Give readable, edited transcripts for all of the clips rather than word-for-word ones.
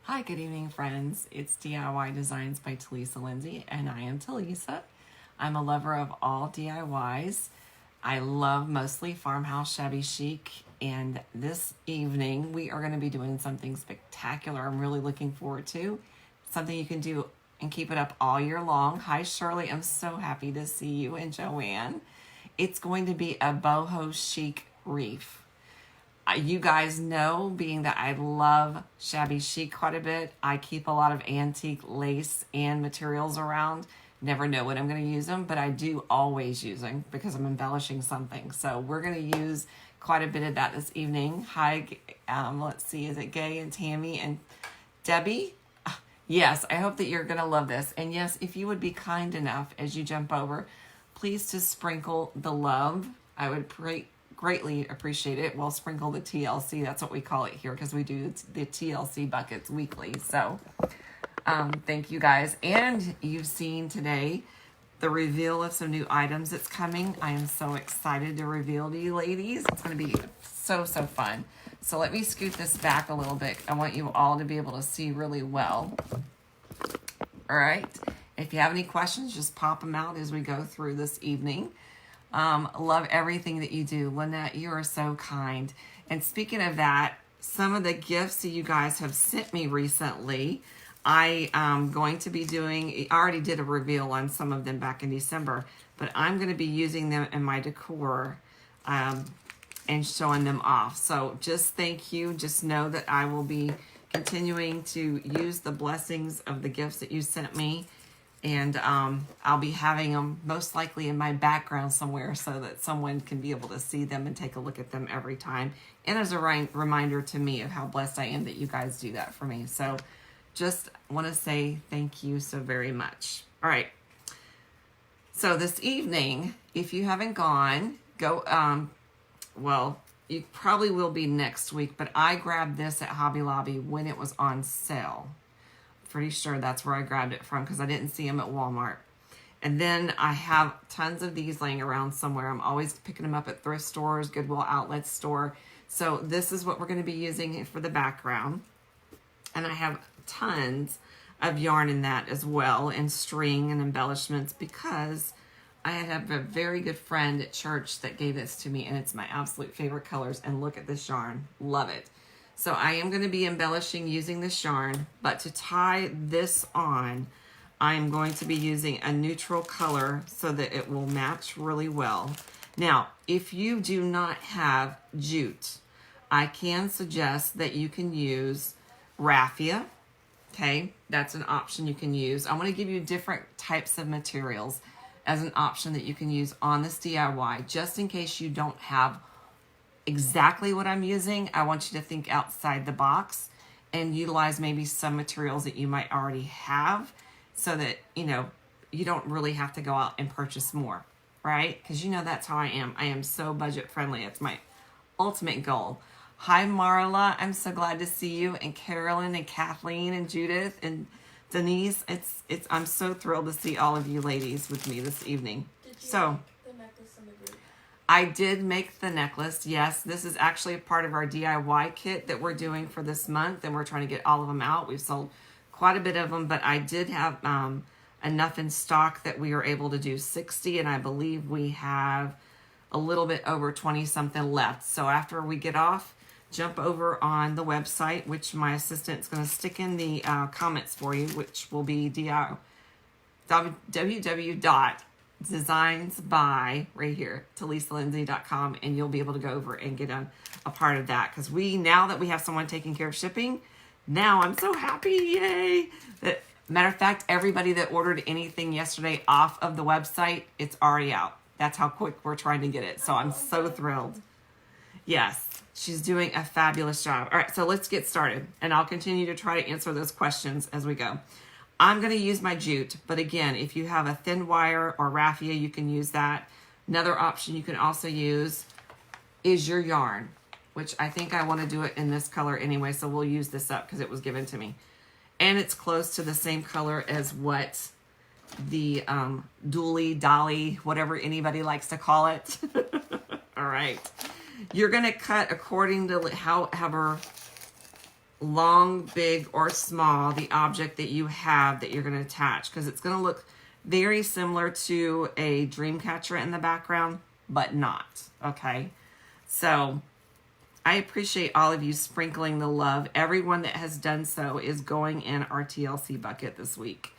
Hi, good evening, friends. It's DIY Designs by Talisa Lindsay, and I am Talisa. I'm a lover of all DIYs. I love mostly farmhouse shabby chic, and this evening we are going to be doing something spectacular. I'm really looking forward to something you can do and keep it up all year long. Hi, Shirley. I'm so happy to see you, and Joanne. It's going to be a boho chic wreath. You guys know, being that I love shabby chic quite a bit, I keep a lot of antique lace and materials around. Never know when I'm going to use them, but I do always use them because I'm embellishing something. So we're going to use quite a bit of that this evening. Hi, let's see, is it Gay and Tammy and Debbie? Yes, I hope that you're going to love this. And yes, if you would be kind enough as you jump over, please to sprinkle the love. I would greatly appreciate it. We'll sprinkle the TLC. That's what we call it here because we do the TLC buckets weekly. So thank you guys. And you've seen today the reveal of some new items that's coming. I am so excited to reveal to you ladies. It's going to be so fun. So let me scoot this back a little bit. I want you all to be able to see really well. All right. If you have any questions, just pop them out as we go through this evening. Love everything that you do. Lynette, you are so kind. And speaking of that, some of the gifts that you guys have sent me recently, I am going to be doing, I already did a reveal on some of them back in December, but I'm going to be using them in my decor and showing them off. So just thank you. Just know that I will be continuing to use the blessings of the gifts that you sent me. And I'll be having them most likely in my background somewhere so that someone can be able to see them and take a look at them every time. And as a reminder to me of how blessed I am that you guys do that for me. So just want to say thank you so very much. All right. So this evening, if you haven't gone, go, well, you probably will be next week, but I grabbed this at Hobby Lobby when it was on sale. Pretty sure that's where I grabbed it from because I didn't see them at Walmart. And then I have tons of these laying around somewhere. I'm always picking them up at thrift stores, Goodwill Outlet store. So this is what we're going to be using for the background. And I have tons of yarn in that as well, and string and embellishments, because I have a very good friend at church that gave this to me, and it's my absolute favorite colors. And look at this yarn. Love it. So I am going to be embellishing using this yarn, but to tie this on, I'm going to be using a neutral color so that it will match really well. Now, if you do not have jute, I can suggest that you can use raffia. Okay, that's an option you can use. I want to give you different types of materials as an option that you can use on this DIY, just in case you don't have exactly what I'm using. I want you to think outside the box and utilize maybe some materials that you might already have so that, you know, you don't really have to go out and purchase more, right? Because you know that's how I am. I am so budget friendly. It's my ultimate goal. Hi, Marla. I'm so glad to see you. And Carolyn and Kathleen and Judith and Denise. I'm so thrilled to see all of you ladies with me this evening. I did make the necklace. Yes, this is actually a part of our DIY kit that we're doing for this month, and we're trying to get all of them out. We've sold quite a bit of them, but I did have enough in stock that we were able to do 60, and I believe we have a little bit over 20 something left. So after we get off, jump over on the website, which my assistant's going to stick in the comments for you, which will be www.designs by right here talisalindsay.com, and you'll be able to go over and get a part of that, because now that we have someone taking care of shipping, now I'm so happy. Yay. Matter of fact, everybody that ordered anything yesterday off of the website, it's already out. That's how quick we're trying to get it. So I'm so thrilled. Yes, she's doing a fabulous job. All right, so let's get started, and I'll continue to try to answer those questions as we go. I'm going to use my jute, but again, if you have a thin wire or raffia, you can use that. Another option you can also use is your yarn, which I think I want to do it in this color anyway, so we'll use this up because it was given to me. And it's close to the same color as what the Dooley, Dolly, whatever anybody likes to call it. All right. You're going to cut according to however long, big, or small, the object that you have that you're going to attach, because it's going to look very similar to a dream catcher in the background, but not, okay? So I appreciate all of you sprinkling the love. Everyone that has done so is going in our TLC bucket this week.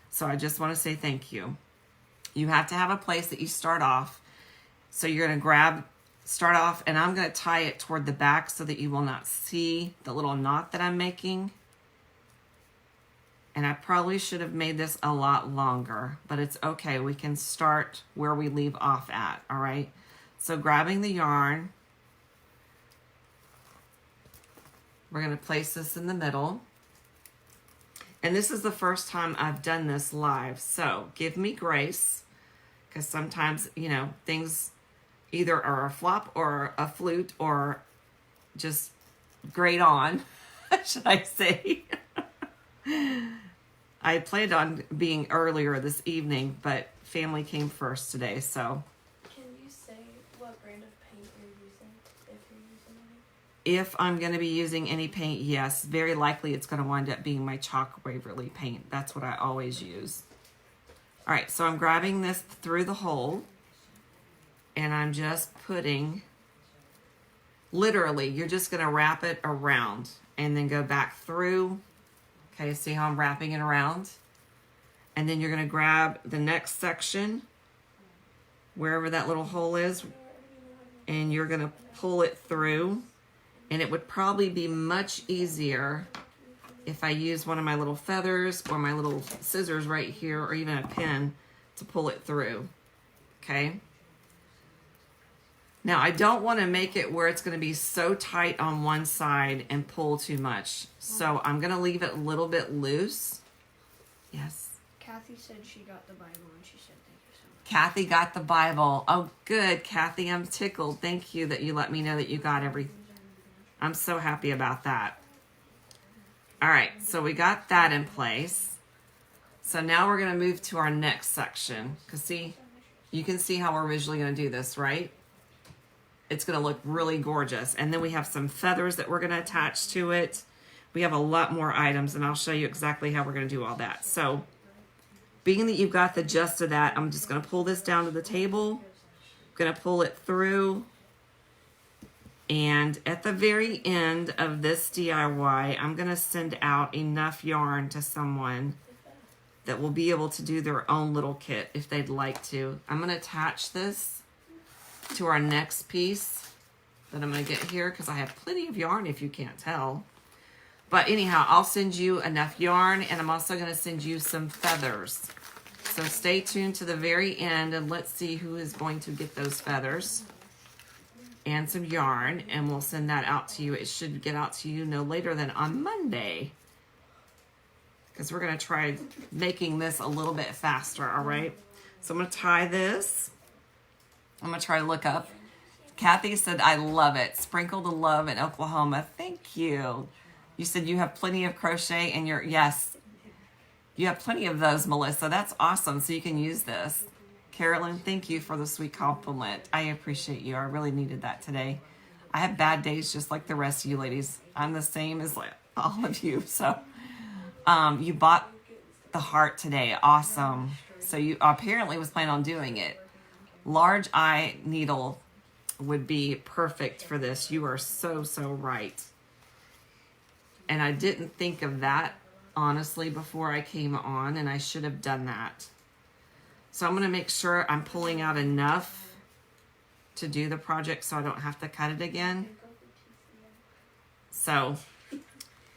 So I just want to say thank you. You have to have a place that you start off. So you're going to start off, and I'm going to tie it toward the back so that you will not see the little knot that I'm making. And I probably should have made this a lot longer, but it's okay. We can start where we leave off at, all right? So grabbing the yarn, we're going to place this in the middle. And this is the first time I've done this live, so give me grace, because sometimes, you know, things either are a flop or a flute or just great on, should I say. I planned on being earlier this evening, but family came first today, so. Can you say what brand of paint you're using, if you're using any? If I'm going to be using any paint, yes. Very likely it's going to wind up being my Chalk Waverly paint. That's what I always use. All right, so I'm grabbing this through the hole, and I'm just putting, literally, you're just going to wrap it around and then go back through. Okay, see how I'm wrapping it around? And then you're going to grab the next section, wherever that little hole is, and you're going to pull it through. And it would probably be much easier if I use one of my little feathers or my little scissors right here, or even a pin to pull it through. Okay? Now, I don't want to make it where it's going to be so tight on one side and pull too much. So I'm going to leave it a little bit loose. Yes? Kathy said she got the Bible, and she said thank you so much. Kathy got the Bible. Oh, good, Kathy. I'm tickled. Thank you that you let me know that you got everything. I'm so happy about that. All right, so we got that in place. So now we're going to move to our next section. Because see, you can see how we're visually going to do this, right? It's going to look really gorgeous. And then we have some feathers that we're going to attach to it. We have a lot more items, and I'll show you exactly how we're going to do all that. So being that you've got the gist of that, I'm just going to pull this down to the table. I'm going to pull it through. And at the very end of this DIY, I'm going to send out enough yarn to someone that will be able to do their own little kit if they'd like to. I'm going to attach this to our next piece that I'm going to get here, because I have plenty of yarn if you can't tell. But anyhow, I'll send you enough yarn, and I'm also going to send you some feathers. So stay tuned to the very end, and let's see who is going to get those feathers and some yarn, and we'll send that out to you. It should get out to you no later than on Monday, because we're going to try making this a little bit faster, all right? So I'm going to tie this. I'm going to try to look up. Kathy said, I love it. Sprinkle the love in Oklahoma. Thank you. You said you have plenty of crochet in your, yes, you have plenty of those, Melissa. That's awesome. So you can use this. Carolyn, thank you for the sweet compliment. I appreciate you. I really needed that today. I have bad days just like the rest of you ladies. I'm the same as all of you. So you bought the heart today. Awesome. So you apparently was planning on doing it. Large eye needle would be perfect for this. You are so, so right. And I didn't think of that, honestly, before I came on, and I should have done that. So I'm going to make sure I'm pulling out enough to do the project so I don't have to cut it again. So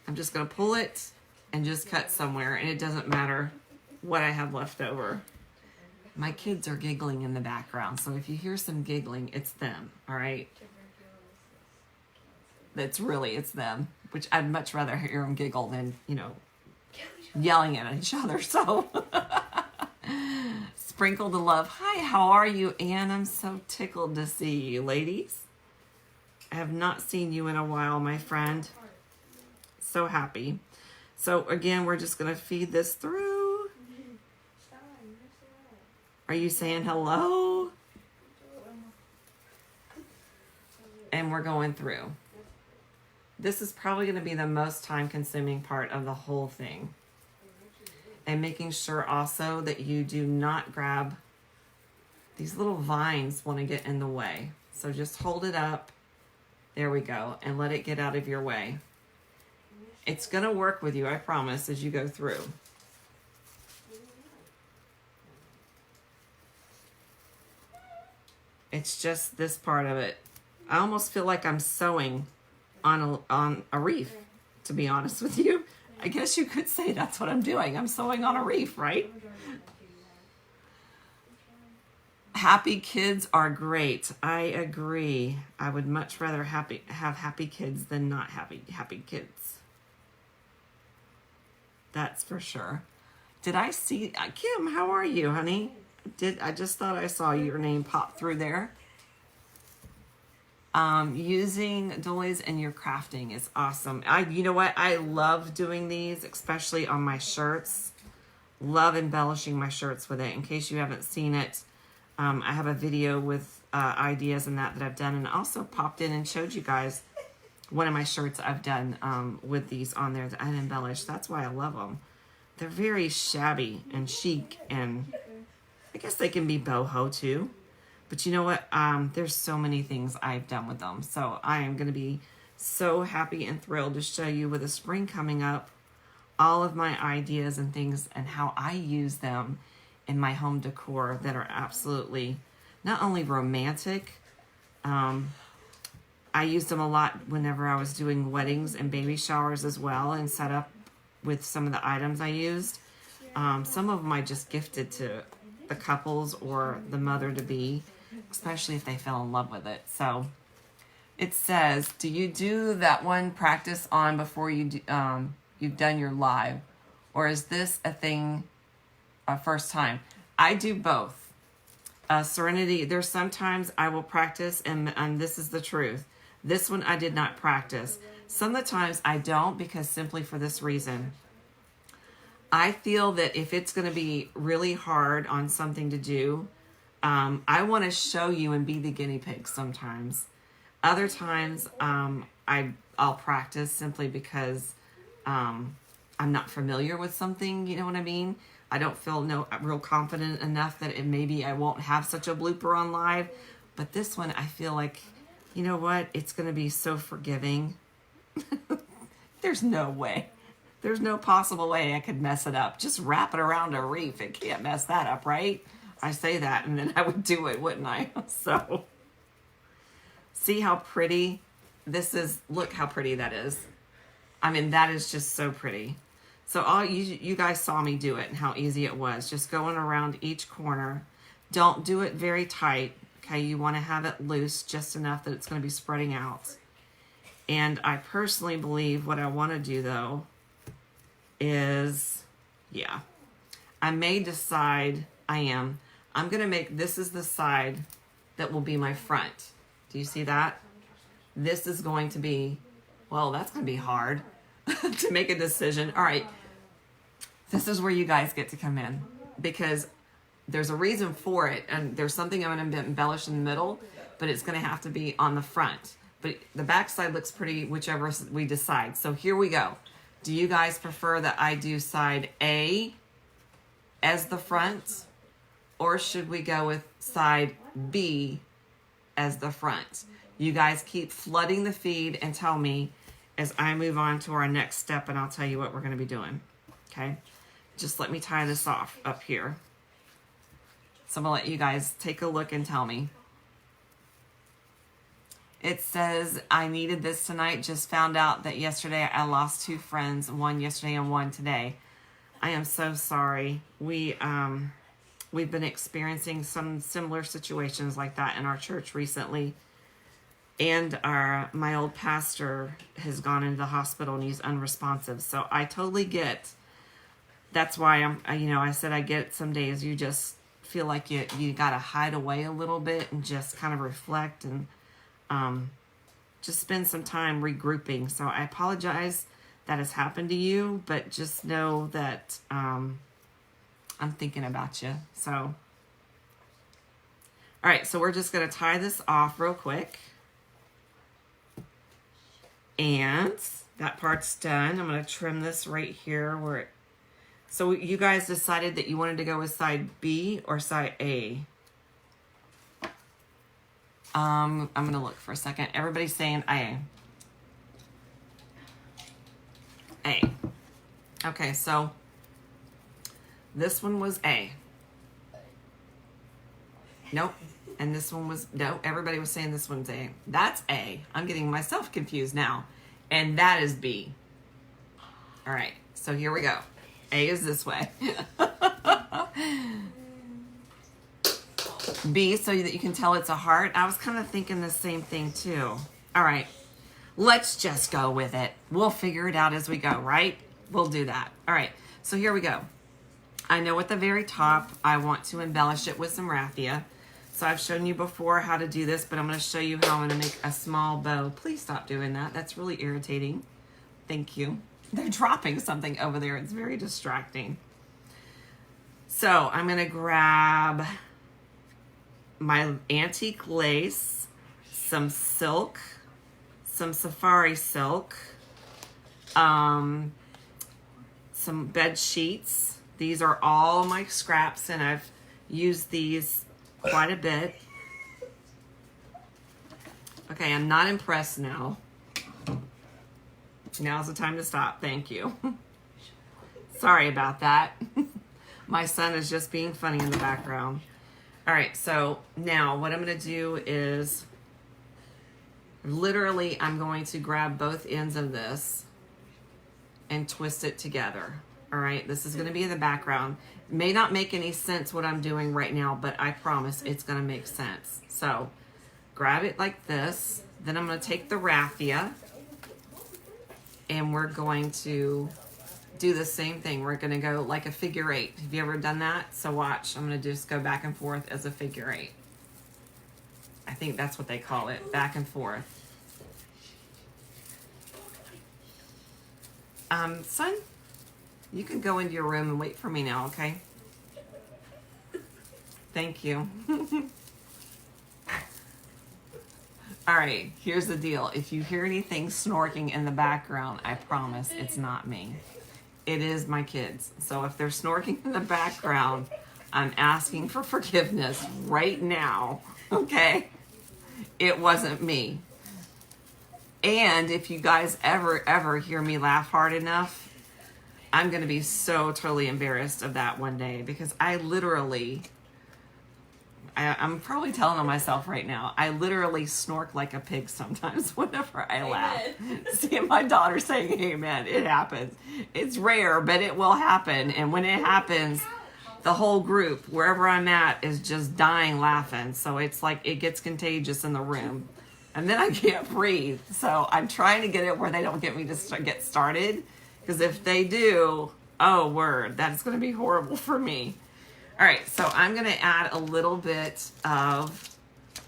I'm just going to pull it and just cut somewhere, and it doesn't matter what I have left over. My kids are giggling in the background, so if you hear some giggling, it's them, all right? It's them, which I'd much rather hear them giggle than, you know, yelling at each other, so... Sprinkle the love. Hi, how are you, Anne? I'm so tickled to see you, ladies. I have not seen you in a while, my friend. So happy. So again, we're just going to feed this through. Are you saying hello? And we're going through. This is probably going to be the most time consuming part of the whole thing. And making sure also that you do not grab these little vines want to get in the way. So just hold it up. There we go. And let it get out of your way. It's going to work with you, I promise, as you go through. It's just this part of it. I almost feel like I'm sewing on a wreath, to be honest with you. I guess you could say that's what I'm doing. I'm sewing on a wreath, right? Happy kids are great. I agree. I would much rather have happy kids than not happy kids. That's for sure. Did I see Kim? How are you, honey? I just thought I saw your name pop through there. Using doilies in your crafting is awesome. You know what? I love doing these, especially on my shirts. Love embellishing my shirts with it. In case you haven't seen it, I have a video with ideas and that I've done, and also popped in and showed you guys one of my shirts I've done with these on there that I embellished. That's why I love them. They're very shabby and chic, and I guess they can be boho too. But you know what? There's so many things I've done with them. So I am going to be so happy and thrilled to show you with the spring coming up, all of my ideas and things and how I use them in my home decor that are absolutely not only romantic. I used them a lot whenever I was doing weddings and baby showers as well, and set up with some of the items I used. Some of them I just gifted to the couples or the mother-to-be, especially if they fell in love with it. So it says, do you do that one practice on before you've done your live? Or is this a thing first time? I do both. Serenity, there's sometimes I will practice, and this is the truth. This one I did not practice. Some of the times I don't, because simply for this reason. I feel that if it's going to be really hard on something to do, I want to show you and be the guinea pig sometimes. Other times I'll practice simply because I'm not familiar with something, you know what I mean? I don't feel real confident enough that maybe I won't have such a blooper on live. But this one, I feel like, you know what? It's going to be so forgiving. There's no way. There's no possible way I could mess it up. Just wrap it around a wreath. It can't mess that up, right? I say that and then I would do it, wouldn't I? So, see how pretty this is? Look how pretty that is. I mean, that is just so pretty. So you guys saw me do it and how easy it was. Just going around each corner. Don't do it very tight. Okay, you want to have it loose just enough that it's going to be spreading out. And I personally believe what I want to do though is, yeah, I may decide I'm going to make, this is the side that will be my front. Do you see that? This is going to be, well, that's going to be hard to make a decision. All right. This is where you guys get to come in, because there's a reason for it, and there's something I'm going to embellish in the middle, but it's going to have to be on the front. But the back side looks pretty, whichever we decide. So here we go. Do you guys prefer that I do side A as the front, or should we go with side B as the front? You guys keep flooding the feed and tell me as I move on to our next step, and I'll tell you what we're going to be doing. Okay? Just let me tie this off up here. So I'm going to let you guys take a look and tell me. It says, I needed this tonight. Just found out that yesterday I lost 2 friends, one yesterday and one today. I am so sorry. We've been experiencing some similar situations like that in our church recently. And my old pastor has gone into the hospital and he's unresponsive. So I totally get. That's why I said I get some days you just feel like you got to hide away a little bit and just kind of reflect and just spend some time regrouping. So I apologize that has happened to you, but just know that I'm thinking about you. So, all right, so we're just going to tie this off real quick. And that part's done. I'm going to trim this right here where it... So you guys decided that you wanted to go with side B or side A? I'm going to look for a second. Everybody's saying A. A. Okay, so this one was A. Nope. And this one was, no, everybody was saying this one's A. That's A. I'm getting myself confused now. And that is B. All right, so here we go. A is this way. B, so that you can tell it's a heart. I was kind of thinking the same thing too. All right, let's just go with it. We'll figure it out as we go, right? We'll do that. All right, so here we go. I know at the very top, I want to embellish it with some raffia. So I've shown you before how to do this, but I'm going to show you how I'm going to make a small bow. Please stop doing that. That's really irritating. Thank you. They're dropping something over there. It's very distracting. So I'm going to grab my antique lace, some silk, some safari silk, some bed sheets. These are all my scraps, and I've used these quite a bit. Okay, I'm not impressed now. Now's the time to stop. Thank you. Sorry about that. My son is just being funny in the background. All right, so now what I'm going to do is literally I'm going to grab both ends of this and twist it together. All right, this is going to be in the background. It may not make any sense what I'm doing right now, but I promise it's going to make sense. So grab it like this. Then I'm going to take the raffia and we're going to do the same thing. We're going to go like a figure eight. Have you ever done that? So watch. I'm going to just go back and forth as a figure eight. I think that's what they call it, back and forth. Son, you can go into your room and wait for me now, okay? Thank you. All right, here's the deal. If you hear anything snorking in the background, I promise it's not me. It is my kids. So if they're snorking in the background, I'm asking for forgiveness right now, okay? It wasn't me. And if you guys ever hear me laugh hard enough, I'm going to be so totally embarrassed of that one day, because I literally, I'm probably telling on myself right now, I literally snork like a pig sometimes whenever I laugh. See my daughter saying amen. It happens. It's rare, but it will happen. And when it happens, the whole group, wherever I'm at, is just dying laughing. So it's like it gets contagious in the room. And then I can't breathe. So I'm trying to get it where they don't get me to get started. Because if they do, oh, word, that's going to be horrible for me. All right, so I'm going to add a little bit of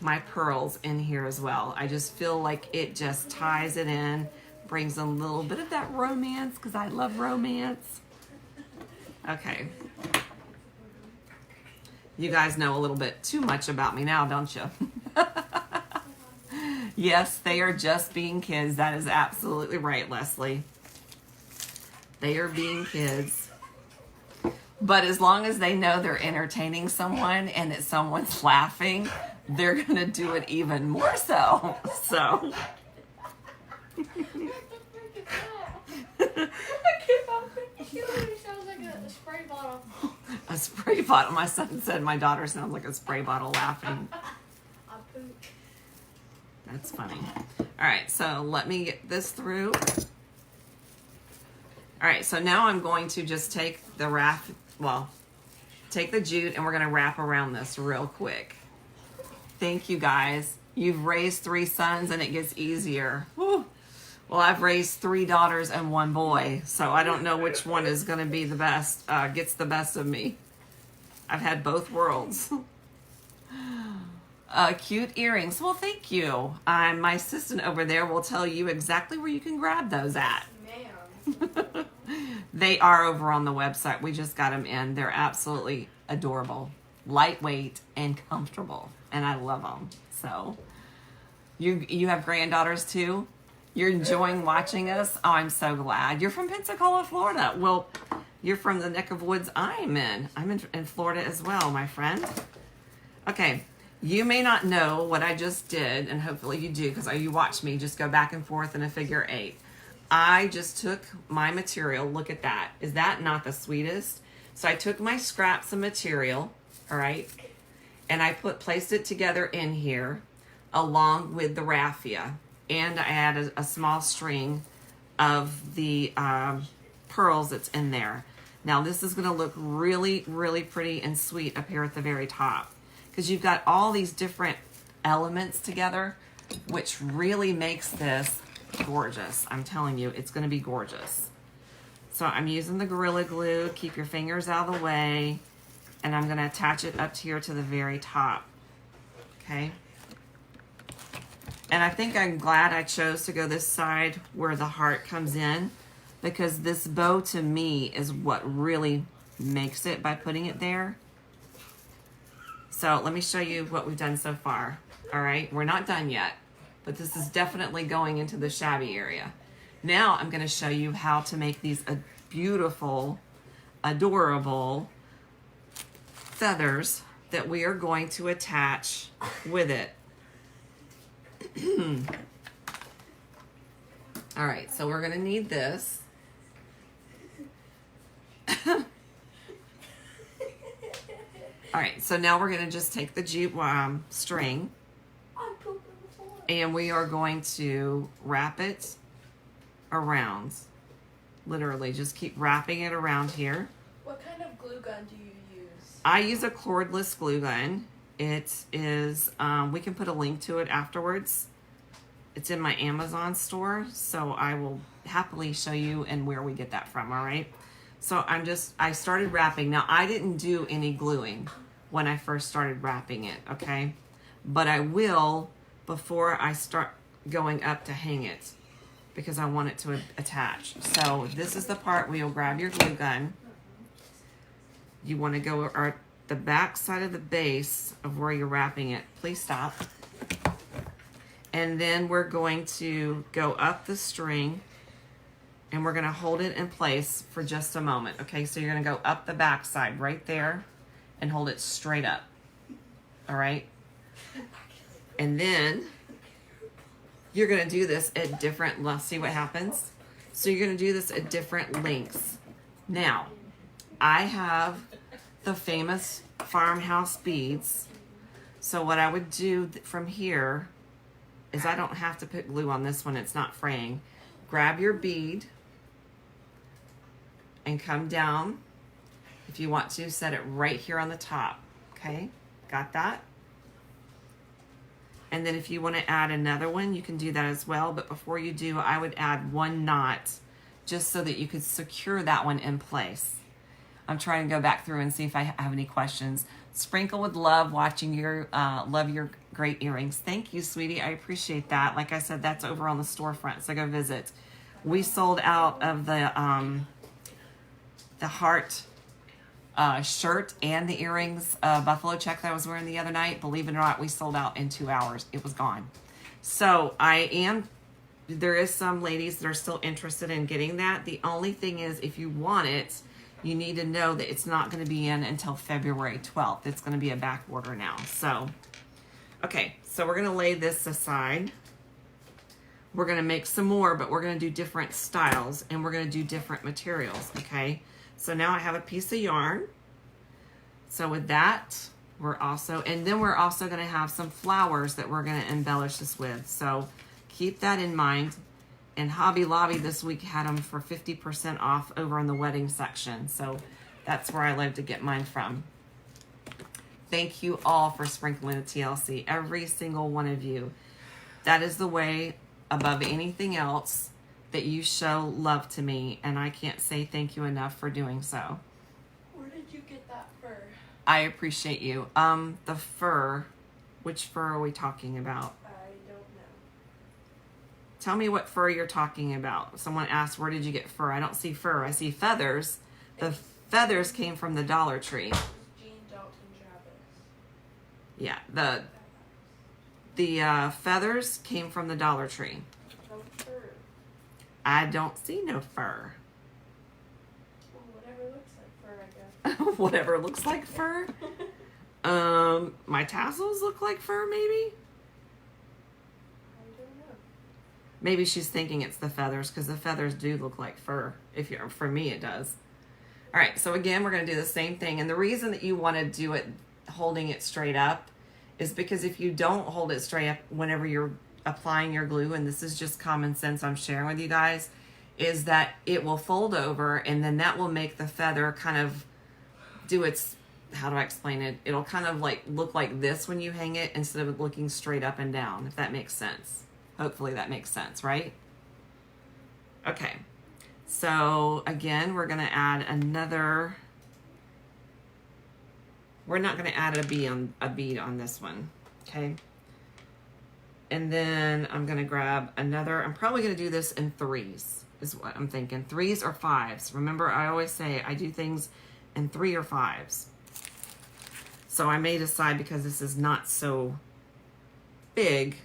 my pearls in here as well. I just feel like it just ties it in, brings a little bit of that romance, because I love romance. Okay. You guys know a little bit too much about me now, don't you? Yes, they are just being kids. That is absolutely right, Leslie. They are being kids. But as long as they know they're entertaining someone and that someone's laughing, they're going to do it even more so. So. It sounds like a spray bottle. A spray bottle. My son said my daughter sounds like a spray bottle laughing. I poop. That's funny. All right, so let me get this through. All right, so now I'm going to just take the take the jute, and we're going to wrap around this real quick. Thank you, guys. You've raised 3 sons, and it gets easier. Woo. Well, I've raised 3 daughters and 1 boy, so I don't know which one is going to be the best, gets the best of me. I've had both worlds. Cute earrings. Well, thank you. My assistant over there will tell you exactly where you can grab those at. Ma'am. They are over on the website. We just got them in. They're absolutely adorable, lightweight, and comfortable, and I love them. So, you have granddaughters too? You're enjoying watching us? Oh, I'm so glad. You're from Pensacola, Florida. Well, you're from the neck of woods I'm in. I'm in Florida as well, my friend. Okay, you may not know what I just did, and hopefully you do, because you watch me just go back and forth in a figure 8. I just took my material. Look at that. Is that not the sweetest? So I took my scraps of material, all right, and I placed it together in here along with the raffia. And I added a small string of the pearls that's in there. Now this is going to look really, really pretty and sweet up here at the very top, because you've got all these different elements together, which really makes this gorgeous. I'm telling you, it's going to be gorgeous. So I'm using the Gorilla Glue. Keep your fingers out of the way. And I'm going to attach it up here to the very top. Okay. And I think I'm glad I chose to go this side where the heart comes in, because this bow to me is what really makes it by putting it there. So let me show you what we've done so far. All right, we're not done yet, but this is definitely going into the shabby area. Now I'm going to show you how to make these beautiful, adorable feathers that we are going to attach with it. All right, so we're going to need this. All right, so now we're going to just take the jute string, and we are going to wrap it around. Literally, just keep wrapping it around here. What kind of glue gun do you use? I use a cordless glue gun. It is, we can put a link to it afterwards. It's in my Amazon store, so I will happily show you and where we get that from, all right? So I started wrapping. Now, I didn't do any gluing when I first started wrapping it, okay? But I will before I start going up to hang it, because I want it to attach. So this is the part where you'll grab your glue gun. You want to go the back side of the base of where you're wrapping it. Please stop. And then we're going to go up the string, and we're going to hold it in place for just a moment. Okay, so you're going to go up the back side right there and hold it straight up. All right. And then you're going to do this at different, let's see what happens. So you're going to do this at different lengths. Now, I have the famous farmhouse beads. So what I would do from here is, I don't have to put glue on this one. It's not fraying. Grab your bead and come down. If you want to, set it right here on the top. Okay, got that? And then if you want to add another one, you can do that as well. But before you do, I would add one knot just so that you could secure that one in place. I'm trying to go back through and see if I have any questions. Sprinkle with love, watching your, love your great earrings. Thank you, sweetie. I appreciate that. Like I said, that's over on the storefront, so go visit. We sold out of the heart shirt and the earrings, buffalo check that I was wearing the other night. Believe it or not, we sold out in 2 hours. It was gone. So there is some ladies that are still interested in getting that. The only thing is, if you want it, you need to know that it's not going to be in until February 12th. It's going to be a back order now. So, okay, so we're going to lay this aside. We're going to make some more, but we're going to do different styles, and we're going to do different materials, okay? So now I have a piece of yarn. So with that, we're also going to have some flowers that we're going to embellish this with. So keep that in mind. And Hobby Lobby this week had them for 50% off over in the wedding section. So that's where I love to get mine from. Thank you all for sprinkling the TLC. Every single one of you. That is the way, above anything else, that you show love to me. And I can't say thank you enough for doing so. Where did you get that fur? I appreciate you. The fur. Which fur are we talking about? Tell me what fur you're talking about. Someone asked, where did you get fur? I don't see fur. I see feathers. The feathers came from the Dollar Tree. Jean Dalton Travis. Yeah, the feathers came from the Dollar Tree. No fur. I don't see no fur. Well, whatever looks like fur, I guess. Whatever looks like fur. My tassels look like fur, maybe? I don't know. Maybe she's thinking it's the feathers, because the feathers do look like fur. For me, it does. All right, so again, we're going to do the same thing. And the reason that you want to do it holding it straight up is because if you don't hold it straight up whenever you're applying your glue, and this is just common sense I'm sharing with you guys, is that it will fold over, and then that will make the feather kind of do its, how do I explain it? It'll kind of like look like this when you hang it instead of looking straight up and down, if that makes sense. Hopefully that makes sense, right? Okay, so again, we're gonna add another, we're not gonna add a bead on this one, okay? And then I'm gonna grab another, I'm probably gonna do this in 3s, is what I'm thinking. 3s or 5s. Remember, I always say I do things in 3 or 5s. So I may decide, because this is not so big,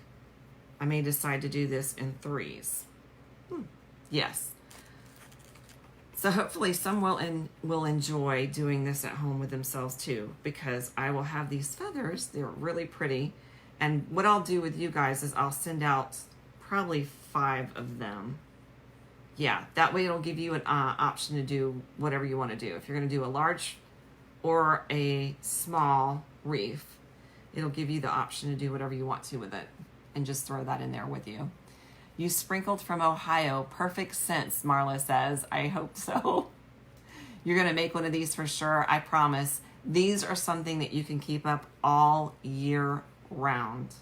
I may decide to do this in 3s. Yes. So hopefully some will enjoy doing this at home with themselves too, because I will have these feathers. They're really pretty. And what I'll do with you guys is I'll send out probably 5 of them. Yeah, that way it'll give you an option to do whatever you want to do. If you're going to do a large or a small wreath, it'll give you the option to do whatever you want to with it, and just throw that in there with you. You sprinkled from Ohio. Perfect sense, Marla says. I hope so. You're going to make one of these for sure, I promise. These are something that you can keep up all year round.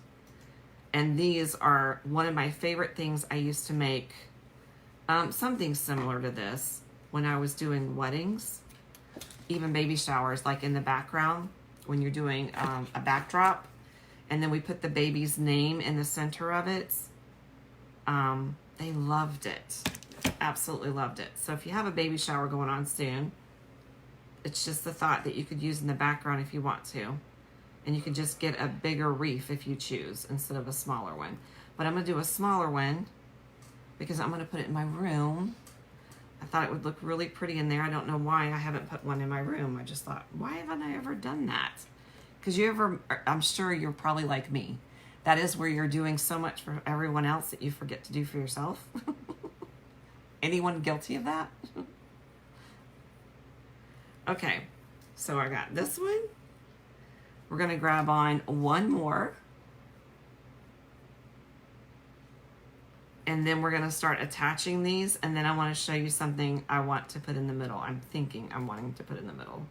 And these are one of my favorite things I used to make. Something similar to this when I was doing weddings, even baby showers, like in the background when you're doing a backdrop, and then we put the baby's name in the center of it. They loved it. Absolutely loved it. So if you have a baby shower going on soon, it's just the thought that you could use in the background if you want to. And you can just get a bigger wreath if you choose instead of a smaller one. But I'm going to do a smaller one because I'm going to put it in my room. I thought it would look really pretty in there. I don't know why I haven't put one in my room. I just thought, why haven't I ever done that? Because I'm sure you're probably like me. That is where you're doing so much for everyone else that you forget to do for yourself. Anyone guilty of that? Okay, so I got this one. We're going to grab on one more. And then we're going to start attaching these. And then I want to show you something I want to put in the middle. I'm wanting to put in the middle.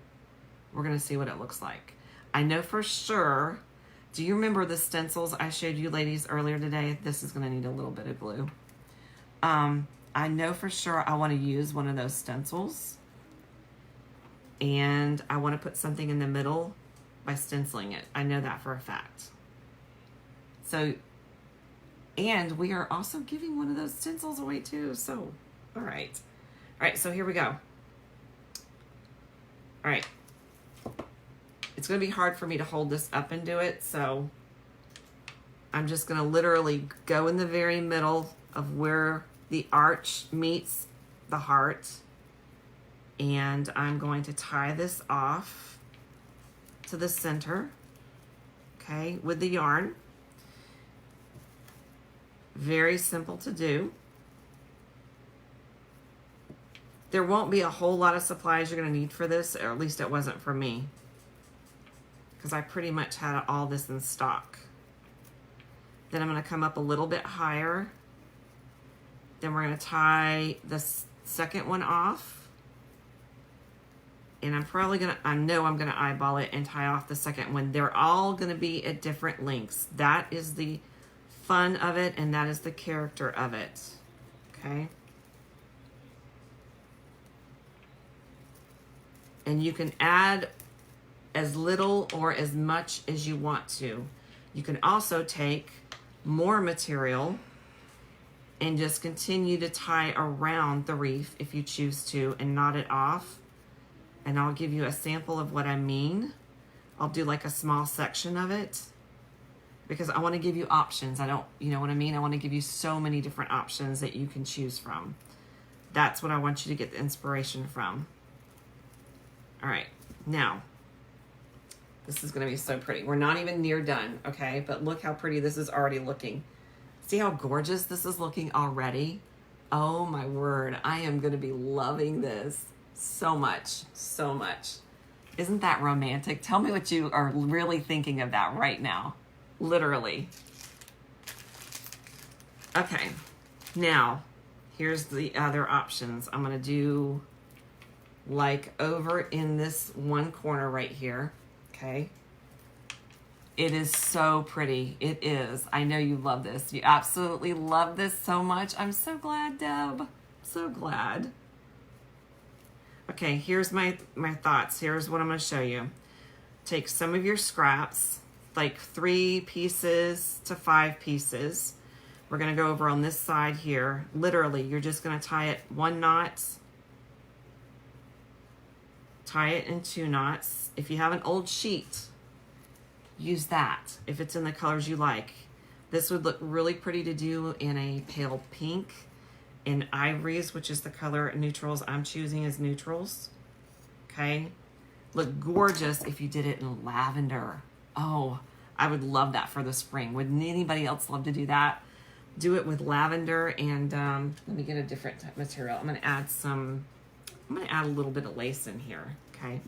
We're going to see what it looks like. I know for sure. Do you remember the stencils I showed you ladies earlier today? This is going to need a little bit of glue. I know for sure I want to use one of those stencils. And I want to put something in the middle by stenciling it. I know that for a fact. So, and we are also giving one of those stencils away too. So, all right. All right, so here we go. All right. It's going to be hard for me to hold this up and do it, so I'm just going to literally go in the very middle of where the arch meets the heart, and I'm going to tie this off to the center, okay, with the yarn. Very simple to do. There won't be a whole lot of supplies you're going to need for this, or at least it wasn't for me, because I pretty much had all this in stock. Then I'm going to come up a little bit higher. Then we're going to tie the second one off. And I'm probably going to, I know I'm going to eyeball it and tie off the second one. They're all going to be at different lengths. That is the fun of it, and that is the character of it. Okay? And you can add as little or as much as you want to. You can also take more material and just continue to tie around the wreath if you choose to and knot it off. And I'll give you a sample of what I mean. I'll do like a small section of it. because I want to give you options. I don't, you know what I mean? I want to give you so many different options that you can choose from. That's what I want you to get the inspiration from. All right, now, this is going to be so pretty. We're not even near done, okay? But look how pretty this is already looking. See how gorgeous this is looking already? Oh my word, I am going to be loving this so much, so much. Isn't that romantic? Tell me what you are really thinking of that right now. Literally. Okay, now, here's the other options. I'm going to do like over in this one corner right here, okay? It is so pretty. It is. I know you love this. You absolutely love this so much. I'm so glad, Deb. So glad. Okay, here's my thoughts. Here's what I'm going to show you. Take some of your scraps, like 3 pieces to 5 pieces. We're going to go over on this side here. Literally, you're just going to tie it 1 knot. Tie it in 2 knots. If you have an old sheet, use that if it's in the colors you like. This would look really pretty to do in a pale pink, in ivories, which is the color neutrals I'm choosing as neutrals. Okay, look gorgeous if you did it in lavender. Oh, I would love that for the spring. Wouldn't anybody else love to do that? Do it with lavender, and let me get a different type of material. I'm gonna add a little bit of lace in here, okay?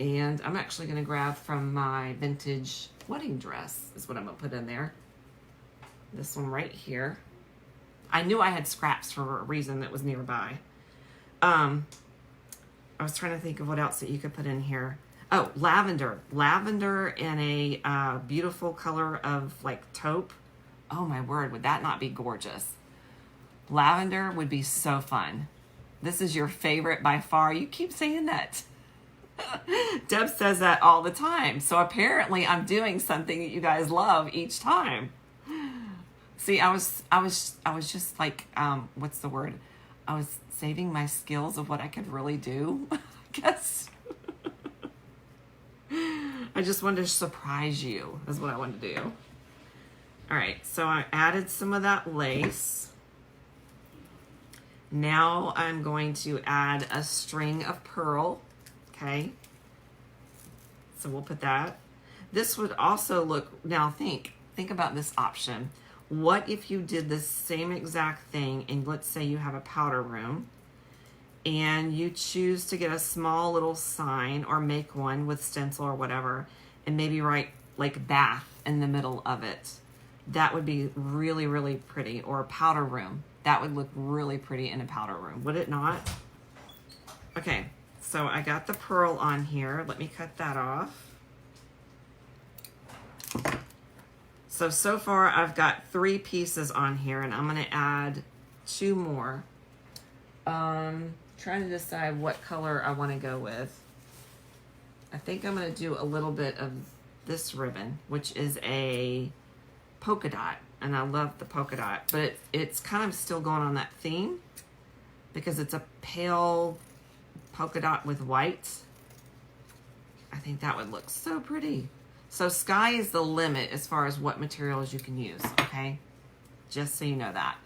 And I'm actually going to grab from my vintage wedding dress is what I'm going to put in there. This one right here. I knew I had scraps for a reason that was nearby. I was trying to think of what else that you could put in here. Oh, lavender. Lavender in a beautiful color of like taupe. Oh my word, would that not be gorgeous? Lavender would be so fun. This is your favorite by far. You keep saying that. Deb says that all the time. So apparently I'm doing something that you guys love each time. See, I was just like, what's the word? I was saving my skills of what I could really do, I guess. I just wanted to surprise you, is what I wanted to do. All right, so I added some of that lace. Now I'm going to add a string of pearl. Okay, so we'll put that. This would also look, now think about this option. What if you did the same exact thing, and let's say you have a powder room and you choose to get a small little sign or make one with stencil or whatever, and maybe write like bath in the middle of it. That would be really, really pretty. Or powder room. That would look really pretty in a powder room, would it not? Okay. So I got the pearl on here. Let me cut that off. So far I've got 3 pieces on here, and I'm going to add 2 more. Trying to decide what color I want to go with. I think I'm going to do a little bit of this ribbon, which is a polka dot, and I love the polka dot, but it's kind of still going on that theme because it's a pale polka dot with white. I think that would look so pretty. So sky is the limit as far as what materials you can use, okay? Just so you know that.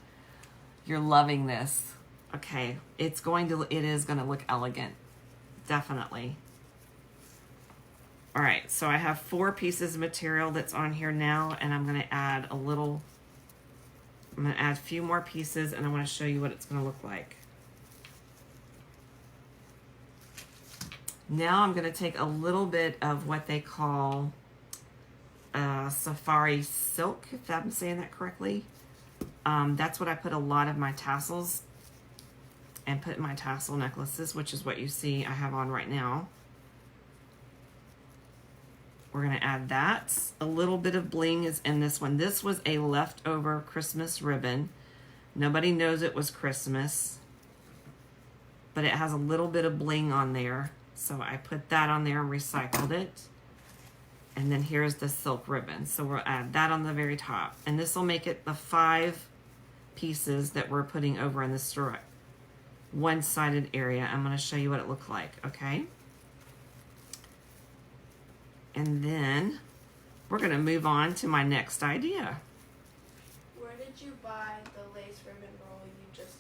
You're loving this. Okay, it is going to look elegant. Definitely. All right, so I have 4 pieces of material that's on here now, and I'm going to add a few more pieces, and I want to show you what it's going to look like. Now I'm going to take a little bit of what they call safari silk, if I'm saying that correctly. That's what I put a lot of my tassels and put in my tassel necklaces, which is what you see I have on right now. We're going to add that. A little bit of bling is in this one. This was a leftover Christmas ribbon. Nobody knows it was Christmas, but it has a little bit of bling on there. So I put that on there and recycled it. And then here's the silk ribbon. So we'll add that on the very top. And this will make it the 5 pieces that we're putting over in this one-sided area. I'm going to show you what it looked like, okay? And then we're going to move on to my next idea. Where did you buy the lace ribbon roll you just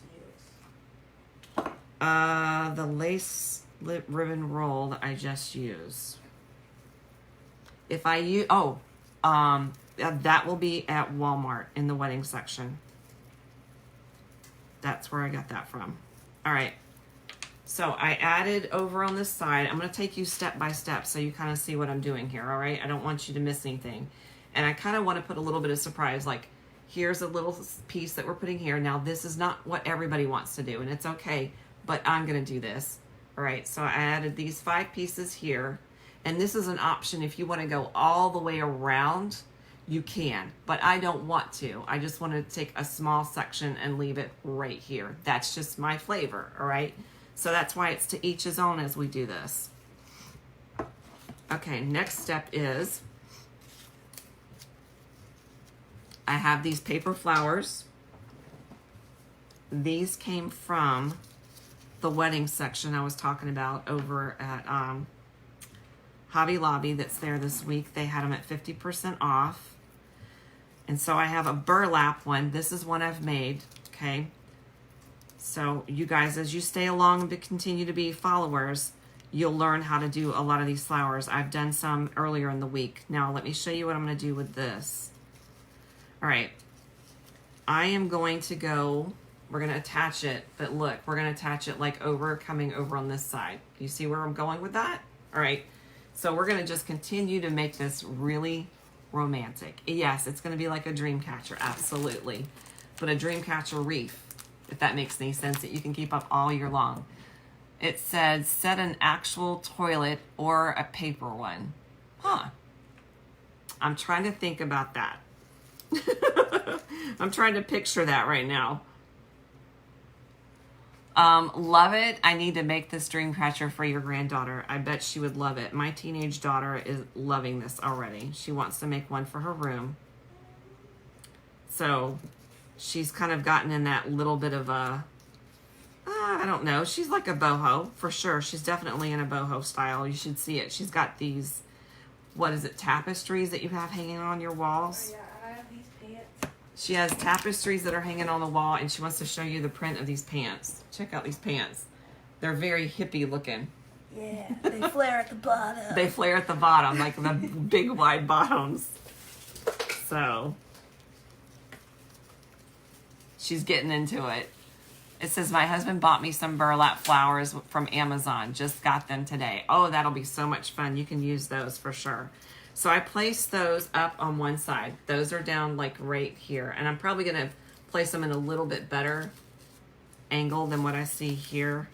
used? The lace ribbon roll that I just used. If I use, that will be at Walmart in the wedding section. That's where I got that from. All right. So I added over on this side, I'm going to take you step by step so you kind of see what I'm doing here, all right? I don't want you to miss anything. And I kind of want to put a little bit of surprise, like here's a little piece that we're putting here. Now this is not what everybody wants to do, and it's okay, but I'm going to do this. All right, so I added these 5 pieces here, and this is an option if you want to go all the way around, you can, but I don't want to. I just want to take a small section and leave it right here. That's just my flavor, all right? So that's why it's to each his own as we do this. Okay, next step is I have these paper flowers. These came from the wedding section I was talking about over at Hobby Lobby that's there this week. They had them at 50% off. And so I have a burlap one. This is one I've made, okay? So you guys, as you stay along and continue to be followers, you'll learn how to do a lot of these flowers. I've done some earlier in the week. Now let me show you what I'm going to do with this. All right. I am going to go, we're going to attach it, but look, we're going to attach it like coming over on this side. You see where I'm going with that? All right. So we're going to just continue to make this really romantic. Yes, it's going to be like a dream catcher, absolutely. But a dream catcher wreath, if that makes any sense, that you can keep up all year long. It said set an actual toilet or a paper one. Huh. I'm trying to think about that. I'm trying to picture that right now. Love it. I need to make this dream catcher for your granddaughter. I bet she would love it. My teenage daughter is loving this already. She wants to make one for her room. So she's kind of gotten in that little bit of a, I don't know. She's like a boho for sure. She's definitely in a boho style. You should see it. She's got these, what is it, tapestries that you have hanging on your walls? Oh, yeah, I have these pants. She has tapestries that are hanging on the wall, and she wants to show you the print of these pants. Check out these pants. They're very hippie looking. Yeah, they flare at the bottom. They flare at the bottom, like the big wide bottoms. So she's getting into it. It says, my husband bought me some burlap flowers from Amazon. Just got them today. Oh, that'll be so much fun. You can use those for sure. So I placed those up on one side. Those are down like right here. And I'm probably going to place them in a little bit better angle than what I see here.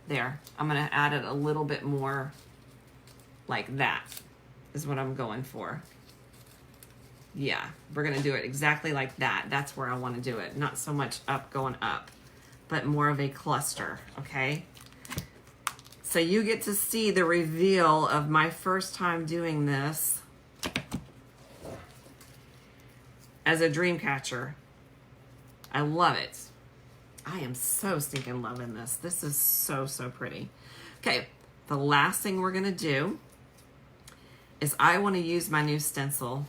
There. I'm going to add it a little bit more like that is what I'm going for. Yeah, we're going to do it exactly like that. That's where I want to do it. Not so much up going up, but more of a cluster, okay? So you get to see the reveal of my first time doing this as a dream catcher. I love it. I am so stinking loving this. This is so, so pretty. Okay, the last thing we're going to do is I want to use my new stencil.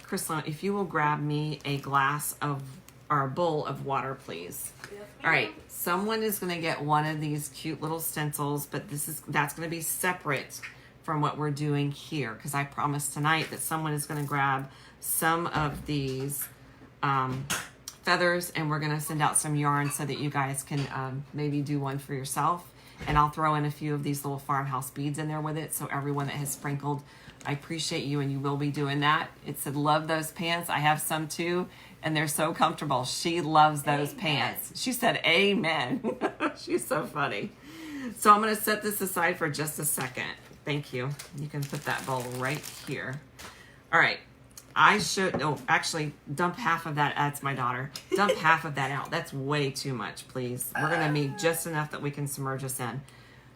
Crystal, if you will grab me a glass of, or a bowl of water, please. Yep. All right, someone is going to get one of these cute little stencils, but that's going to be separate from what we're doing here, because I promised tonight that someone is going to grab some of these feathers, and we're going to send out some yarn so that you guys can maybe do one for yourself. And I'll throw in a few of these little farmhouse beads in there with it, so everyone that has sprinkled, I appreciate you, and you will be doing that. It said, love those pants. I have some too, and they're so comfortable. She loves those pants. She said, amen. She's so funny. So I'm going to set this aside for just a second. Thank you. You can put that bowl right here. All right. I should, no, actually, dump half of that. That's my daughter. Dump half of that out. That's way too much, please. We're going to need just enough that we can submerge us in.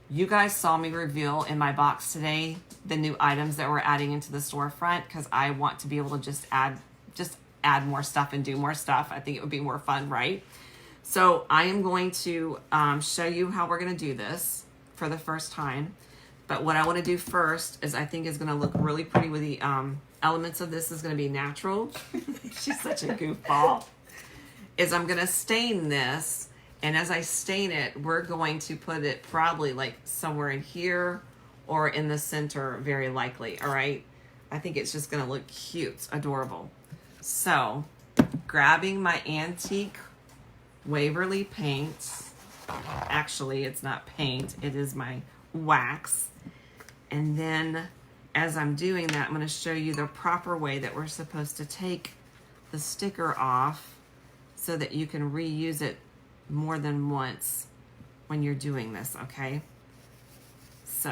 You guys saw me reveal in my box today the new items that we're adding into the storefront, because I want to be able to just add more stuff and do more stuff. I think it would be more fun, right? So I am going to show you how we're going to do this for the first time. But what I want to do first is I think is going to look really pretty with the elements of this is going to be natural. She's such a goofball. Is I'm going to stain this. And as I stain it, we're going to put it probably like somewhere in here or in the center, very likely. All right. I think it's just going to look cute, adorable. So grabbing my antique Waverly paint. Actually, it's not paint. It is my wax. And then as I'm doing that, I'm going to show you the proper way that we're supposed to take the sticker off so that you can reuse it more than once when you're doing this, okay? So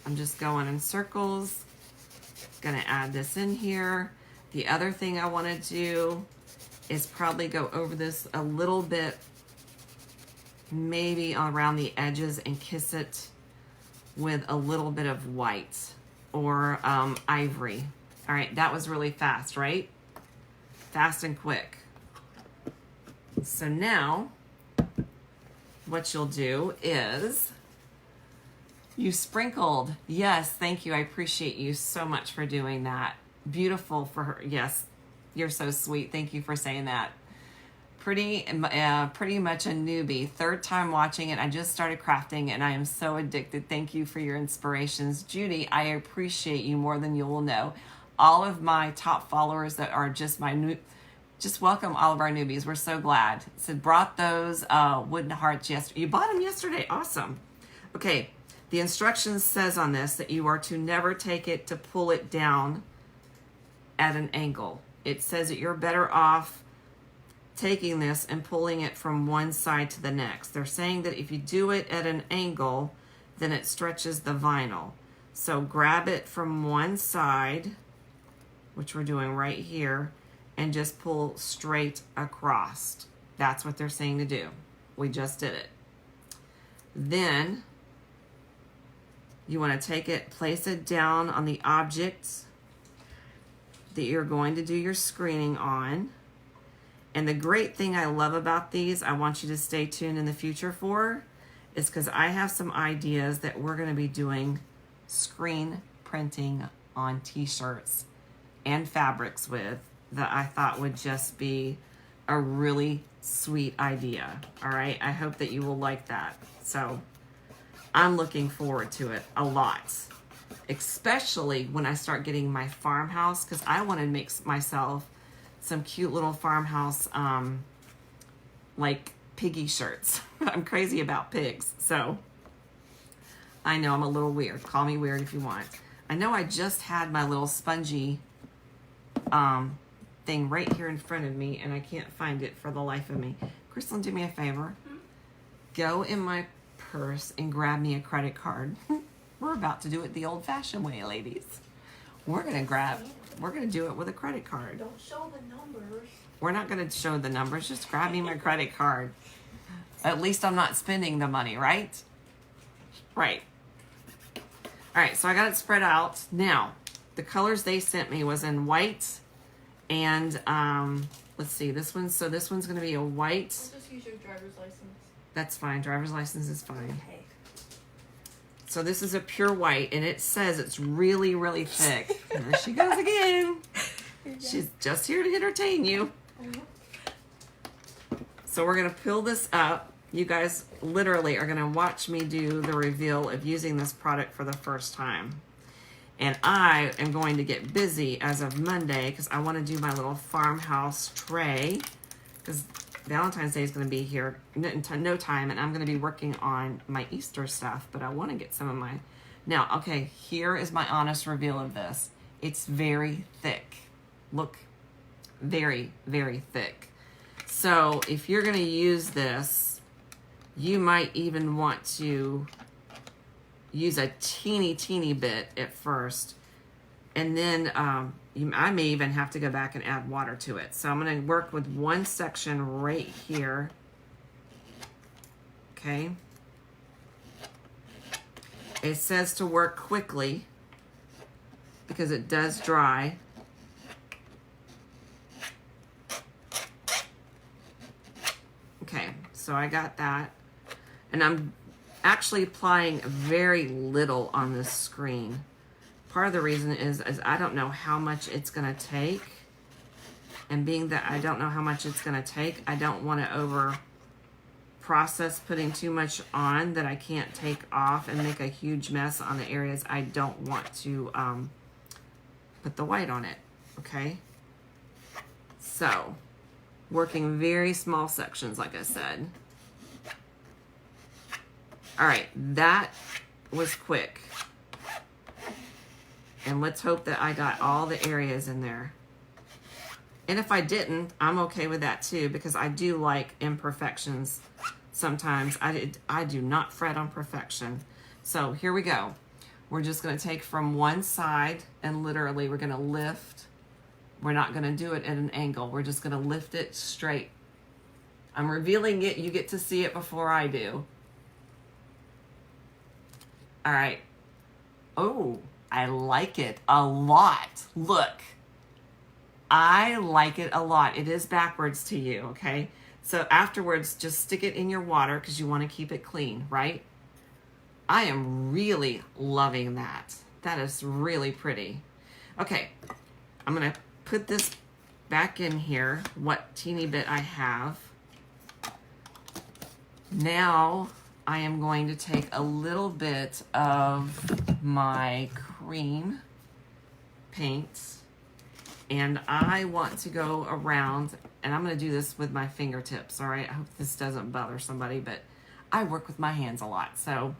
I'm just going in circles. Gonna add this in here. The other thing I want to do is probably go over this a little bit, maybe around the edges, and kiss it with a little bit of white or ivory. All right, that was really fast, right? Fast and quick. So now what you'll do is you sprinkled. Yes, thank you. I appreciate you so much for doing that. Beautiful for her. Yes, you're so sweet. Thank you for saying that. Pretty much a newbie. Third time watching it. I just started crafting and I am so addicted. Thank you for your inspirations. Judy, I appreciate you more than you will know. All of my top followers that are just my new, just welcome all of our newbies. We're so glad. So brought those wooden hearts yesterday. You bought them yesterday. Awesome. Okay. The instructions says on this that you are to never take it to pull it down at an angle. It says that you're better off taking this and pulling it from one side to the next. They're saying that if you do it at an angle, then it stretches the vinyl. So grab it from one side, which we're doing right here, and just pull straight across. That's what they're saying to do. We just did it. Then you want to take it, place it down on the object that you're going to do your screening on. And the great thing I love about these, I want you to stay tuned in the future for, is because I have some ideas that we're going to be doing screen printing on t-shirts and fabrics with, that I thought would just be a really sweet idea. All right. I hope that you will like that. So I'm looking forward to it a lot, especially when I start getting my farmhouse, because I want to make myself some cute little farmhouse, like piggy shirts. I'm crazy about pigs. So I know I'm a little weird. Call me weird if you want. I know I just had my little spongy, thing right here in front of me, and I can't find it for the life of me. Crystal, do me a favor. Go in my purse and grab me a credit card. We're about to do it the old-fashioned way, ladies. We're gonna do it with a credit card. Don't show the numbers. We're not gonna show the numbers. Just grab me my credit card. At least I'm not spending the money, right? Right. All right, so I got it spread out. Now, the colors they sent me was in white and let's see, this one. So this one's gonna be a white. I'll just use your driver's license. That's fine. Driver's license is fine. Okay. So this is a pure white, and it says it's really, really thick. There she goes again. She's just here to entertain you. So we're going to peel this up. You guys literally are going to watch me do the reveal of using this product for the first time. And I am going to get busy as of Monday because I want to do my little farmhouse tray, because Valentine's Day is going to be here in no time, and I'm going to be working on my Easter stuff, but I want to get some of my... Now, okay, here is my honest reveal of this. It's very thick. Look, very, very thick. So if you're going to use this, you might even want to use a teeny, teeny bit at first, and then I may even have to go back and add water to it. So I'm going to work with one section right here. Okay. It says to work quickly because it does dry. Okay, so I got that. And I'm actually applying very little on this screen. Part of the reason is I don't know how much it's going to take. And being that I don't know how much it's going to take, I don't want to over process putting too much on that I can't take off and make a huge mess on the areas I don't want to put the white on it. Okay? So, working very small sections, like I said. All right, that was quick. And let's hope that I got all the areas in there. And if I didn't, I'm okay with that too, because I do like imperfections sometimes. I do not fret on perfection. So here we go. We're just going to take from one side and literally we're going to lift. We're not going to do it at an angle. We're just going to lift it straight. I'm revealing it. You get to see it before I do. All right. Oh, I like it a lot. Look. I like it a lot. It is backwards to you, okay? So afterwards, just stick it in your water because you want to keep it clean, right? I am really loving that. That is really pretty. Okay, I'm going to put this back in here, what teeny bit I have. Now I am going to take a little bit of my cream paint. And I want to go around, and I'm going to do this with my fingertips, all right? I hope this doesn't bother somebody, but I work with my hands a lot. So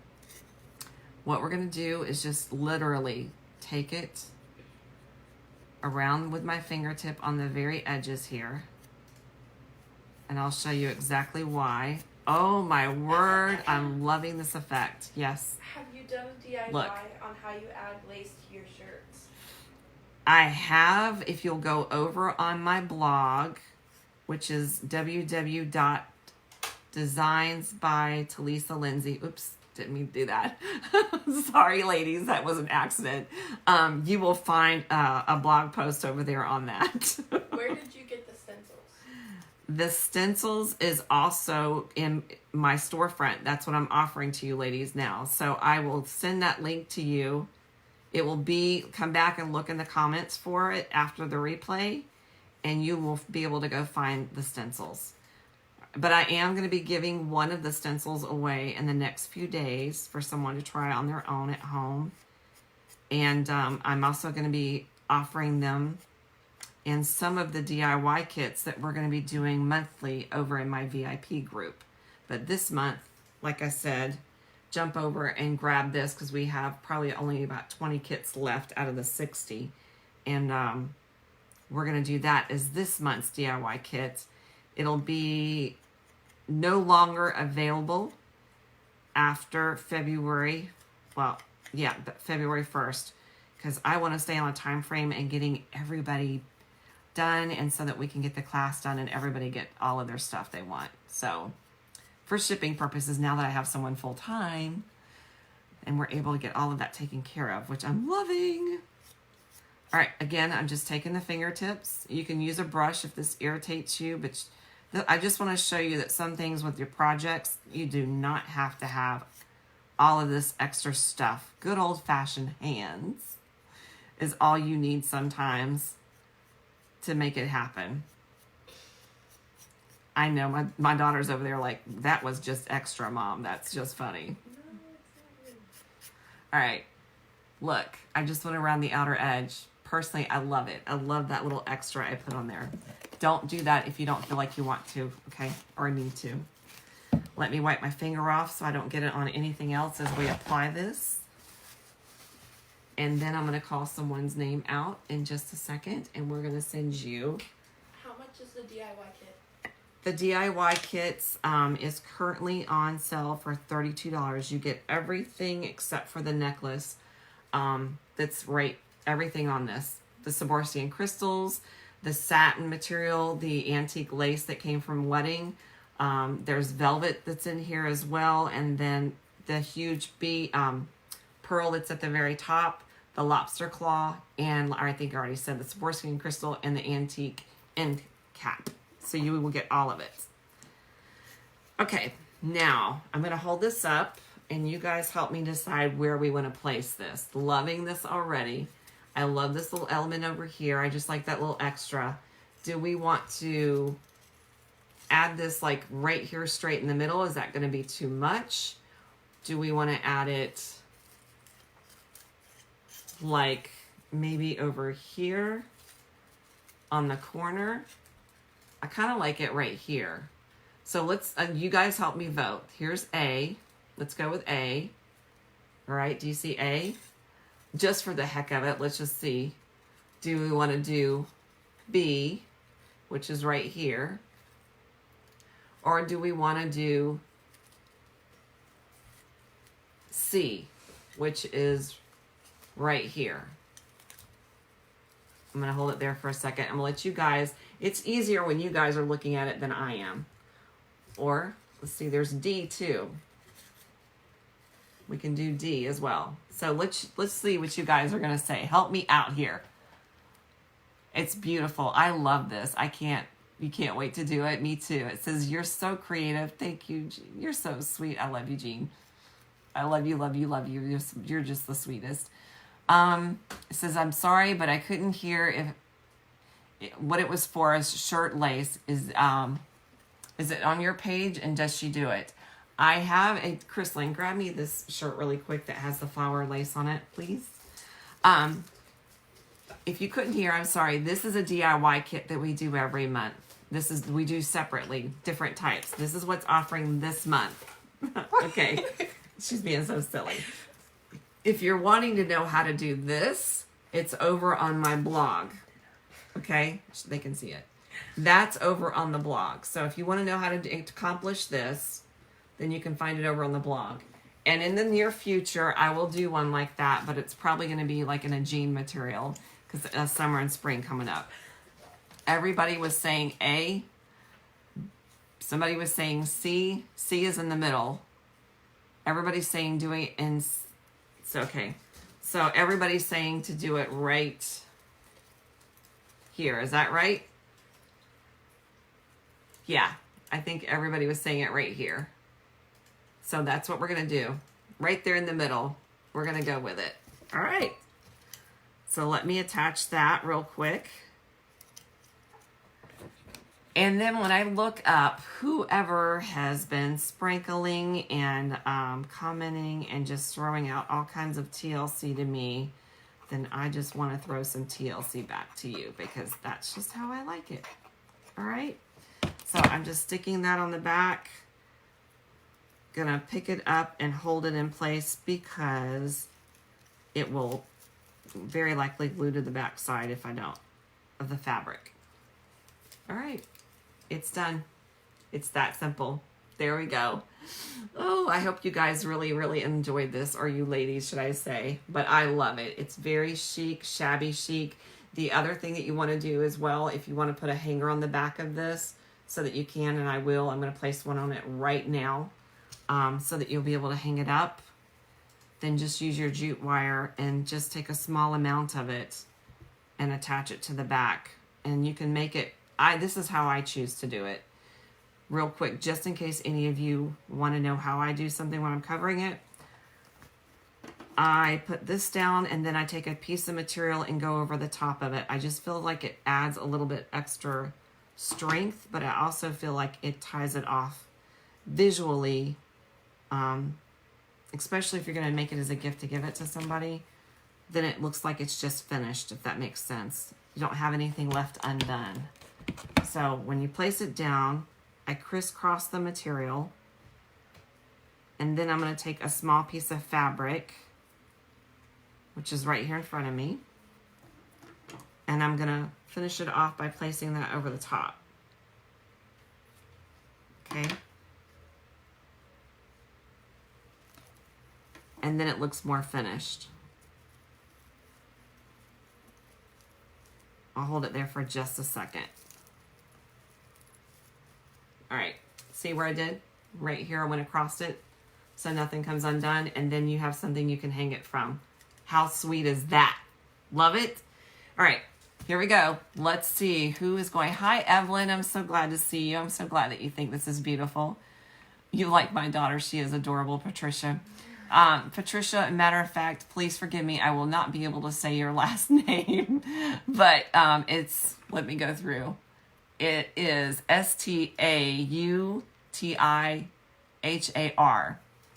what we're going to do is just literally take it around with my fingertip on the very edges here. And I'll show you exactly why. Oh my word, I'm loving this effect. Yes. Have you done a DIY on how you add lace to your shirts? I have, if you'll go over on my blog, which is www.designsbyTalisaLindsay. Oops, didn't mean to do that. Sorry, ladies, that was an accident. You will find a blog post over there on that. Where did you get the stencils? The stencils is also in my storefront. That's what I'm offering to you ladies now. So I will send that link to you. It will be, come back and look in the comments for it after the replay, and you will be able to go find the stencils. But I am going to be giving one of the stencils away in the next few days for someone to try on their own at home. And I'm also going to be offering them in some of the DIY kits that we're going to be doing monthly over in my VIP group. But this month, like I said, jump over and grab this because we have probably only about 20 kits left out of the 60. And we're going to do that as this month's DIY kit. It'll be no longer available after February. Well, yeah, February 1st, because I want to stay on a time frame and getting everybody done, and so that we can get the class done and everybody get all of their stuff they want. So for shipping purposes, now that I have someone full time and we're able to get all of that taken care of, which I'm loving. All right, again, I'm just taking the fingertips. You can use a brush if this irritates you, but I just want to show you that some things with your projects, you do not have to have all of this extra stuff. Good old-fashioned hands is all you need sometimes to make it happen. I know my daughter's over there like, that was just extra, Mom. That's just funny. All right, look, I just went around the outer edge. Personally, I love it. I love that little extra I put on there. Don't do that if you don't feel like you want to, okay, or need to. Let me wipe my finger off so I don't get it on anything else as we apply this. And then I'm going to call someone's name out in just a second, and we're going to send you. How much is the DIY kit? The DIY kits is currently on sale for $32. You get everything except for the necklace. That's right, everything on this. The Swarovski crystals, the satin material, the antique lace that came from wedding. There's velvet that's in here as well, and then the huge pearl that's at the very top, the lobster claw, and I think I already said the Swarovski crystal and the antique end cap. So you will get all of it. Okay, now I'm going to hold this up and you guys help me decide where we want to place this. Loving this already. I love this little element over here. I just like that little extra. Do we want to add this like right here straight in the middle? Is that going to be too much? Do we want to add it like maybe over here on the corner? I kind of like it right here. So let's, you guys help me vote. Here's A. Let's go with A. All right, do you see A? Just for the heck of it, let's just see. Do we want to do B, which is right here? Or do we want to do C, which is right here? I'm going to hold it there for a second. I'm going to let you guys, it's easier when you guys are looking at it than I am. Or, let's see, there's D too. We can do D as well. So let's see what you guys are going to say. Help me out here. It's beautiful. I love this. You can't wait to do it. Me too. It says, you're so creative. Thank you. You're so sweet. I love you, Jean. I love you, love you, love you. You're just the sweetest. It says, I'm sorry, but I couldn't hear what it was for. Is shirt lace. Is it on your page, and does she do it? I have a, Chrislyn, grab me this shirt really quick that has the flower lace on it, please. If you couldn't hear, I'm sorry. This is a DIY kit that we do every month. We do separately, different types. This is what's offering this month. Okay. She's being so silly. If you're wanting to know how to do this, it's over on my blog. Okay? They can see it. That's over on the blog. So if you want to know how to accomplish this, then you can find it over on the blog. And in the near future, I will do one like that, but it's probably going to be like in a jean material because summer and spring coming up. Everybody was saying A. Somebody was saying C. C is in the middle. Everybody's saying doing it in... So, okay. So everybody's saying to do it right here. Is that right? Yeah. I think everybody was saying it right here. So that's what we're going to do. Right there in the middle. We're going to go with it. All right. So let me attach that real quick. And then when I look up whoever has been sprinkling and commenting and just throwing out all kinds of TLC to me, then I just want to throw some TLC back to you because that's just how I like it. All right. So I'm just sticking that on the back. Gonna pick it up and hold it in place because it will very likely glue to the back side if I don't, of the fabric. All right, it's done. It's that simple. There we go. Oh, I hope you guys really, really enjoyed this, or you ladies, should I say. But I love it. It's very chic, shabby chic. The other thing that you want to do as well, if you want to put a hanger on the back of this so that you can, and I will, I'm going to place one on it right now. So that you'll be able to hang it up, then just use your jute wire and just take a small amount of it and attach it to the back. And you can make it, this is how I choose to do it. Real quick, just in case any of you want to know how I do something when I'm covering it. I put this down and then I take a piece of material and go over the top of it. I just feel like it adds a little bit extra strength, but I also feel like it ties it off visually. Especially if you're going to make it as a gift to give it to somebody, then it looks like it's just finished, if that makes sense. You don't have anything left undone. So when you place it down, I crisscross the material, and then I'm going to take a small piece of fabric, which is right here in front of me, and I'm going to finish it off by placing that over the top. Okay. And then it looks more finished. I'll hold it there for just a second. All right, see where I did? Right here I went across it so nothing comes undone, and then you have something you can hang it from. How sweet is that? Love it? All right, here we go. Let's see who is going. Hi, Evelyn. I'm so glad to see you. I'm so glad that you think this is beautiful. You like my daughter. She is adorable, Patricia. Patricia, matter of fact, please forgive me. I will not be able to say your last name, but let me go through. It is Stautihar.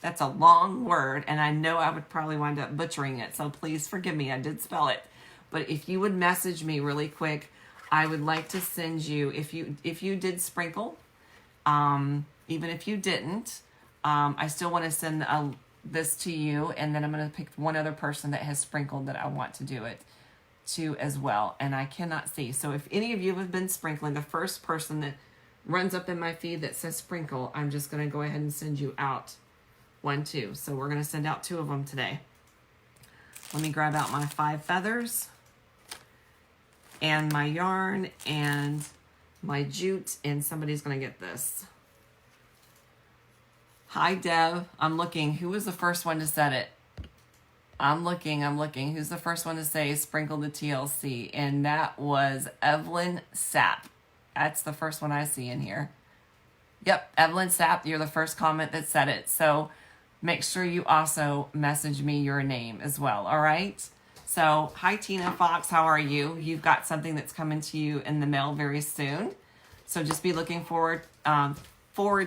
That's a long word, and I know I would probably wind up butchering it, so please forgive me. I did spell it. But if you would message me really quick, I would like to send you, if you did sprinkle, even if you didn't, I still want to send this to you, and then I'm going to pick one other person that has sprinkled that I want to do it to as well, and I cannot see. So if any of you have been sprinkling, the first person that runs up in my feed that says sprinkle, I'm just going to go ahead and send you out 1, 2. So we're going to send out 2 of them today. Let me grab out my 5 feathers and my yarn and my jute, and somebody's going to get this. Hi, Deb. I'm looking. Who was the first one to set it? I'm looking. Who's the first one to say sprinkle the TLC? And that was Evelyn Sapp. That's the first one I see in here. Yep, Evelyn Sapp, you're the first comment that said it. So make sure you also message me your name as well, all right? So, hi, Tina Fox. How are you? You've got something that's coming to you in the mail very soon. So just be looking forward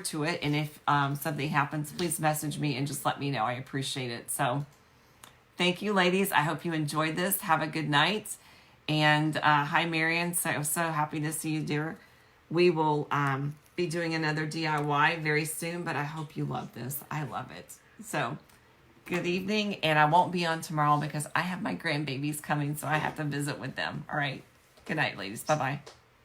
to it. And if something happens, please message me and just let me know. I appreciate it. So thank you, ladies. I hope you enjoyed this. Have a good night. And hi, Marion. So happy to see you, dear. We will be doing another DIY very soon, but I hope you love this. I love it. So good evening. And I won't be on tomorrow because I have my grandbabies coming, so I have to visit with them. All right. Good night, ladies. Bye-bye.